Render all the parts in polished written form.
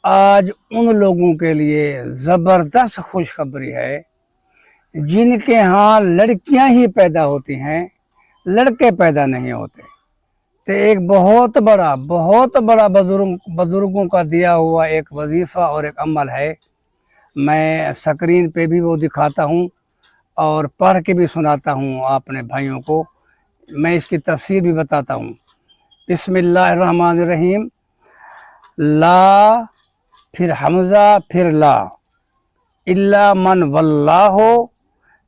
آج ان لوگوں کے لیے زبردست خوشخبری ہے جن کے ہاں لڑکیاں ہی پیدا ہوتی ہیں، لڑکے پیدا نہیں ہوتے۔ تو ایک بہت بڑا بزرگوں کا دیا ہوا ایک وظیفہ اور ایک عمل ہے۔ میں سکرین پہ بھی وہ دکھاتا ہوں اور پڑھ کے بھی سناتا ہوں اپنے بھائیوں کو۔ میں اس کی تفسیر بھی بتاتا ہوں۔ بسم اللہ الرحمن الرحیم۔ لا، پھر حمزہ، پھر لا، الا من واللہ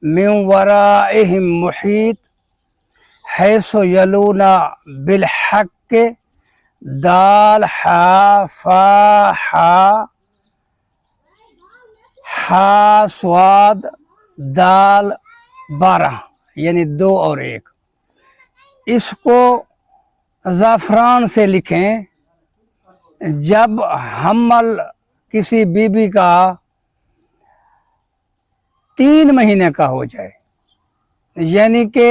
من ورائہم محیط حیث یلون بالحق دال حا فا حا حا سواد دال 12 یعنی 2 اور 1۔ اس کو زعفران سے لکھیں۔ جب حمل کسی بیوی کا 3 مہینے کا ہو جائے، یعنی کہ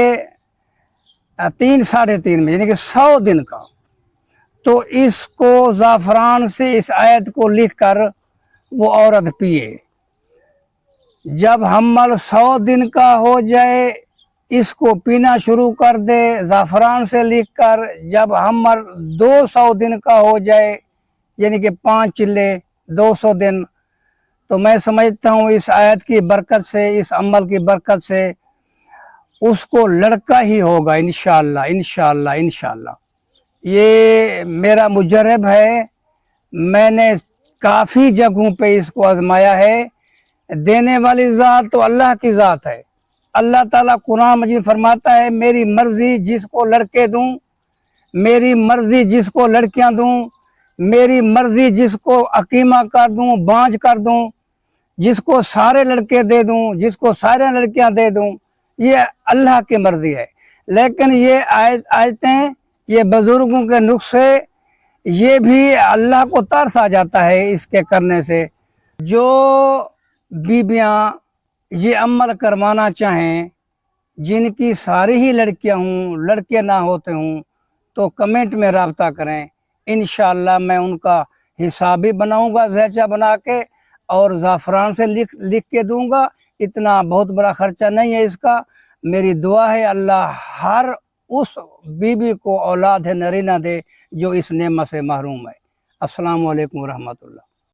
3 ساڑھے 3 میں، یعنی کہ 100 دن کا، تو اس کو زعفران سے اس آیت کو لکھ کر وہ عورت پیے۔ جب حمل 100 دن کا ہو جائے اس کو پینا شروع کر دے زعفران سے لکھ کر۔ جب حمل 200 دن کا ہو جائے، یعنی کہ 5 چلے 200 دن، تو میں سمجھتا ہوں اس آیت کی برکت سے، اس عمل کی برکت سے اس کو لڑکا ہی ہوگا انشاءاللہ انشاءاللہ انشاءاللہ۔ یہ میرا مجرب ہے، میں نے کافی جگہوں پہ اس کو آزمایا ہے۔ دینے والی ذات تو اللہ کی ذات ہے۔ اللہ تعالیٰ قرآن مجید فرماتا ہے میری مرضی جس کو لڑکے دوں، میری مرضی جس کو لڑکیاں دوں، میری مرضی جس کو عقیمہ کر دوں، بانجھ کر دوں، جس کو سارے لڑکے دے دوں، جس کو سارے لڑکیاں دے دوں، یہ اللہ کی مرضی ہے۔ لیکن یہ آیتیں، یہ بزرگوں کے نسخے، یہ بھی اللہ کو ترس آ جاتا ہے اس کے کرنے سے۔ جو بیویاں یہ عمل کروانا چاہیں، جن کی ساری ہی لڑکیاں ہوں، لڑکے نہ ہوتے ہوں، تو کمنٹ میں رابطہ کریں۔ انشاءاللہ میں ان کا حساب بھی بناؤں گا ذیچہ بنا کے، اور زعفران سے لکھ کے دوں گا۔ اتنا بہت بڑا خرچہ نہیں ہے اس کا۔ میری دعا ہے اللہ ہر اس بیوی کو اولاد نرینہ دے جو اس نعمت سے محروم ہے۔ السلام علیکم ورحمۃ اللہ۔